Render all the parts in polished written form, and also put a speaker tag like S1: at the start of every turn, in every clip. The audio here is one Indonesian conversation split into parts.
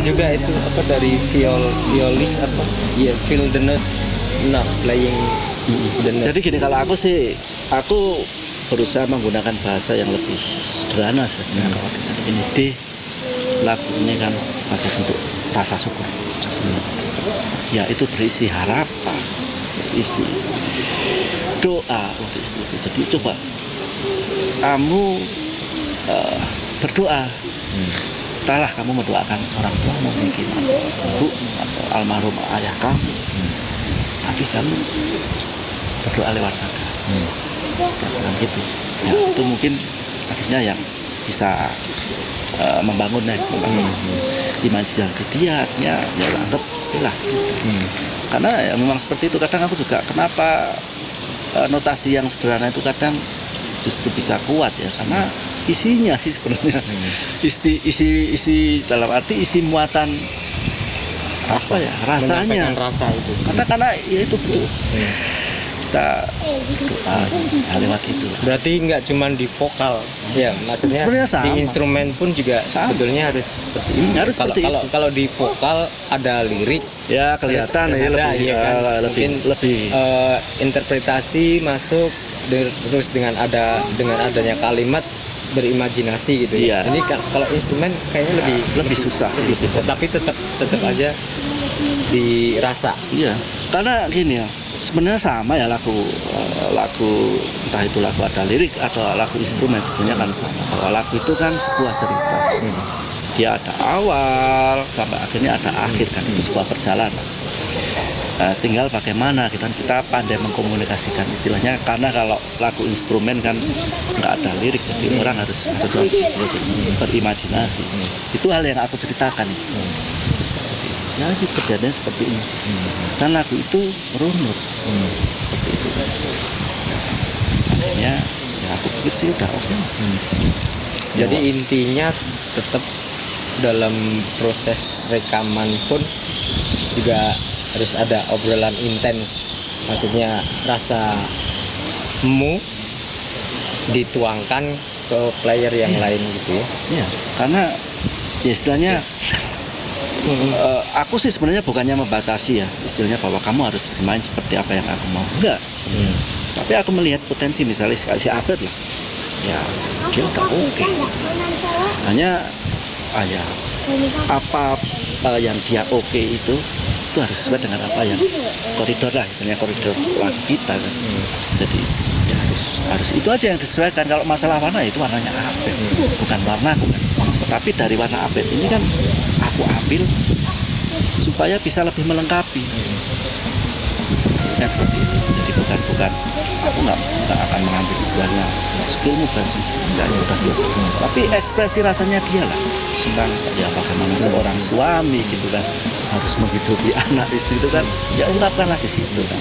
S1: juga itu apa dari violis apa ya, feel the note not playing the note.
S2: Jadi gini, kalau aku berusaha menggunakan bahasa yang lebih sederhana saja. Kalau ini D, lagu ini kan sebagai bentuk rasa syukur. Ya itu berisi harapan, isi doa untuk istri. Jadi coba kamu berdoa. Entahlah kamu mendoakan orang tuamu mungkin, ibu atau almarhum ayah kamu. Tapi kamu berdoa lewat nada. Gitu. Ya, itu mungkin akhirnya yang bisa membangun imajinasi dia, ya anggap lah. Karena ya, memang seperti itu. Kadang aku juga kenapa notasi yang sederhana itu kadang justru bisa kuat ya, karena isinya sih sebenarnya isi dalam arti isi muatan apa ya, rasanya,
S1: rasa itu.
S2: karena ya itu betul. Kita lewat itu.
S1: Berarti nggak cuma di vokal, ya maksudnya di instrumen pun juga sebetulnya harus seperti ini.
S2: Harus
S1: kalau di vokal ada lirik,
S2: ya kelihatan ya lebih
S1: interpretasi masuk terus dengan adanya kalimat berimajinasi gitu ya. Ini kalau instrumen kayaknya lebih susah. Tapi tetap aja dirasa.
S2: Iya, karena gini ya. Sebenarnya sama ya lagu entah itu lagu ada lirik atau lagu instrumen, sebenarnya kan sama. Kalau lagu itu kan sebuah cerita, dia ada awal sampai akhirnya ada akhir kan, itu sebuah perjalanan. Tinggal bagaimana kita pandai mengkomunikasikan istilahnya, karena kalau lagu instrumen kan nggak ada lirik, jadi orang harus berimajinasi. Itu hal yang aku ceritakan. Ya kejadian seperti ini. Dan lagu itu runut seperti itu. Akhirnya ya aku pikir sih udah oke.
S1: Jadi intinya tetap dalam proses rekaman pun juga harus ada obrolan intens. Maksudnya rasamu dituangkan ke player yang lain gitu ya.
S2: Iya, karena ya istilahnya aku sih sebenarnya bukannya membatasi ya, istilahnya bahwa kamu harus bermain seperti apa yang aku mau, enggak. Tapi aku melihat potensi, misalnya si Abed lah, ya dia udah oke. Hanya ya apa yang dia oke itu harus sesuai dengan apa yang koridor lah, istilahnya koridor lagu kita kan. Jadi ya harus itu aja yang disesuaikan. Kalau masalah warna itu warnanya Abed, bukan warna aku kan. Tapi dari warna Abed ini kan aku ambil supaya bisa lebih melengkapi. Kan seperti itu. Jadi bukan aku nggak akan mengambil istilahnya skillmu kan sih, nggak, udah selesai. Tapi ekspresi rasanya dia lah, tentang ya bagaimana seorang suami gitu kan harus menghidupi anak istri itu kan, ya ungkapkanlah di situ kan.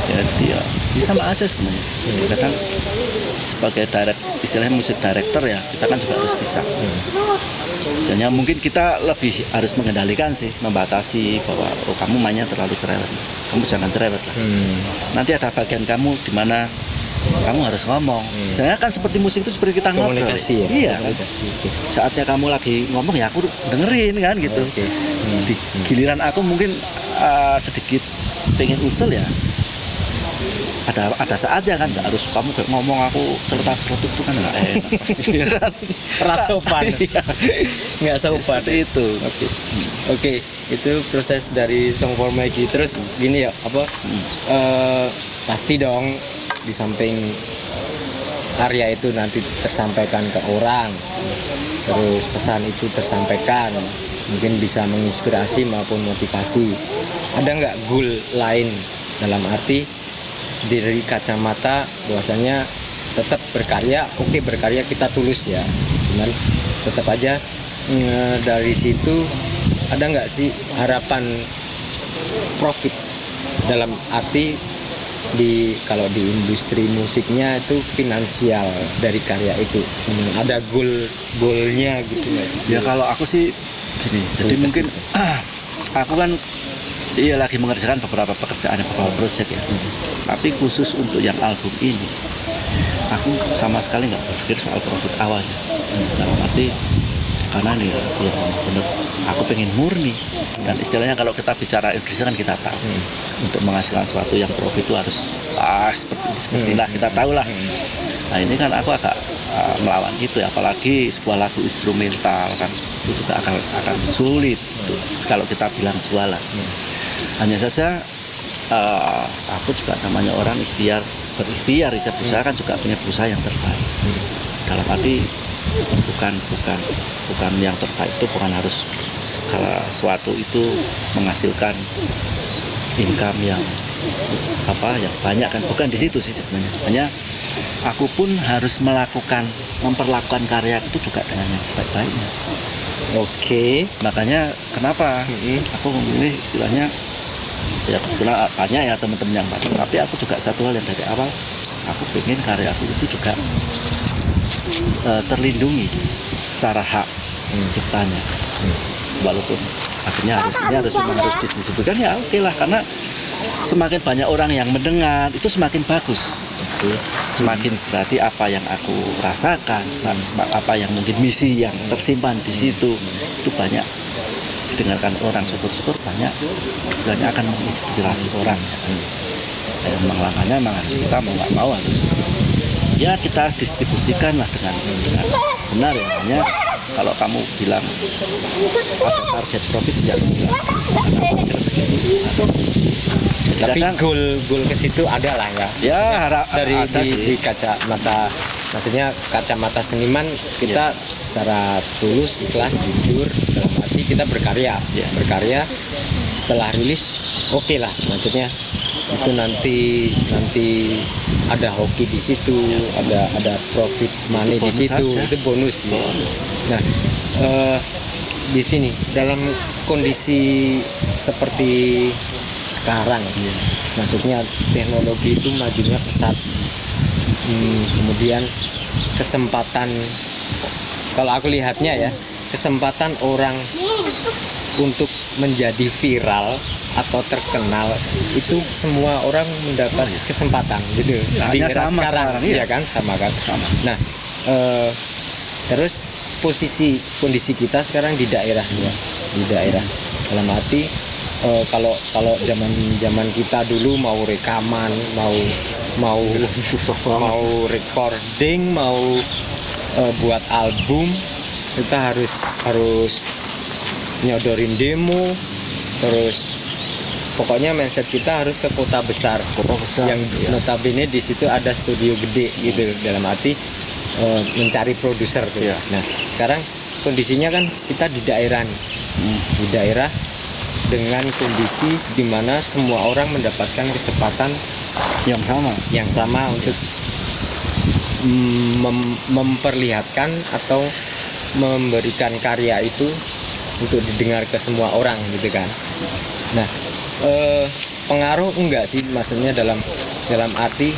S2: Jadi ya sama aja sebenarnya. Kadang sebagai istilahnya musik director ya, kita kan juga harus bisa. Istilahnya mungkin kita lebih harus mengendalikan sih, membatasi bahwa kamu mainnya terlalu cerewet, kamu jangan cerewet lah. Nanti ada bagian kamu di mana kamu harus ngomong. Misalnya kan seperti musik itu seperti kita ngobrol.
S1: Komunikasi ya.
S2: Iya kan. Saatnya kamu lagi ngomong ya aku dengerin kan gitu. Di giliran aku mungkin sedikit pengen usul ya. Ada saatnya kan, nggak harus kamu kayak ngomong aku celetuk itu kan nggak enak pasti.
S1: Rasopan. Nggak sopan
S2: itu.
S1: Oke, itu proses dari Song for Maggie. Terus gini ya, pasti dong di samping karya itu nanti tersampaikan ke orang, terus pesan itu tersampaikan, mungkin bisa menginspirasi maupun motivasi. Ada nggak goal lain dalam arti dari kacamata bahwasanya tetap berkarya, oke berkarya kita tulus ya, cuman tetap aja dari situ ada nggak sih harapan profit dalam arti kalau di industri musiknya itu finansial dari karya itu, ada goalnya gitu
S2: ya. Kalau aku sih gini, jadi mungkin aku kan lagi mengerjakan beberapa pekerjaan, beberapa proyek ya. Tapi khusus untuk yang album ini, aku sama sekali nggak berpikir soal profit awalnya. Dalam arti karena ini ya benar aku pengen murni. Dan istilahnya kalau kita bicara Indonesia kan kita tahu untuk menghasilkan sesuatu yang profit itu harus seperti inilah kita tahu lah. Nah ini kan aku agak melawan gitu ya, apalagi sebuah lagu instrumental kan itu juga akan sulit kalau kita bilang jualan. Hanya saja aku juga namanya orang berikhtiar ya, berusaha kan juga punya berusaha yang terbaik. Dalam arti bukan yang terbaik itu bukan harus segala sesuatu itu menghasilkan income yang banyak kan, bukan di situ sih sebenarnya. Hanya aku pun harus memperlakukan karya itu juga dengan yang sebaik-baiknya.
S1: Oke.
S2: Makanya kenapa aku memilih istilahnya ya kebetulan banyak ya teman-teman yang baca, tapi aku juga satu hal yang dari awal aku pengen karya aku itu juga terlindungi secara hak ciptanya. Walaupun akhirnya harus didistribusikan ya oke lah, karena semakin banyak orang yang mendengar itu semakin bagus. Semakin berarti apa yang aku rasakan, apa yang mungkin misi yang tersimpan di situ itu banyak didengarkan orang, syukur-syukur banyak istilahnya akan menginspirasi orang. Memang langkahnya memang harus kita mau nggak mau harus ya kita distribusikan lah dengan benar ya. Hanya kalau kamu bilang ada target profit ya
S1: tapi goal ke situ ada lah ya.
S2: Ya harap
S1: dari di kacamata, maksudnya kacamata seniman kita secara tulus, ikhlas, jujur dalam arti kita berkarya. Setelah rilis oke lah, maksudnya itu nanti ada hoki di situ, ada profit money di situ, itu bonus ya. Nah di sini dalam kondisi seperti sekarang maksudnya teknologi itu majunya pesat, kemudian kesempatan, kalau aku lihatnya ya, kesempatan orang untuk menjadi viral atau terkenal itu semua orang mendapat kesempatan gitu di era sekarang ya kan, sama kan. Nah terus kondisi kita sekarang di daerah dalam arti kalau zaman kita dulu mau rekaman, mau recording, mau buat album, kita harus nyodorin demo, terus pokoknya mindset kita harus ke kota besar yang notabene di situ ada studio gede gitu, dalam arti mencari produser tuh. Nah sekarang kondisinya kan kita di daerah nih, di daerah dengan kondisi di mana semua orang mendapatkan kesempatan yang sama untuk memperlihatkan atau memberikan karya itu untuk didengar ke semua orang gitu kan. Nah pengaruh enggak sih, maksudnya dalam arti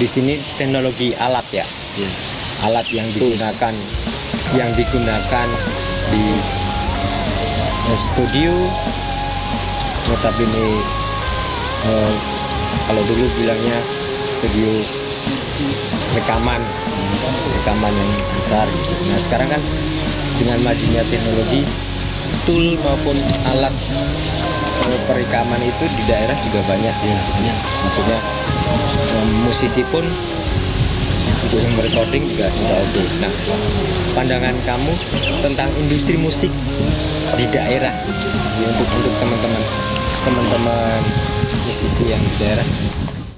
S1: di sini teknologi alat ya, alat yang digunakan di studio, notabene kalau dulu bilangnya studio rekaman yang besar. Nah sekarang kan dengan majunya teknologi, tool maupun alat perekaman itu di daerah juga banyak ya. Maksudnya musisi pun untuk yang recording juga oke. Nah pandangan kamu tentang industri musik di daerah ya, untuk teman-teman musisi yang di daerah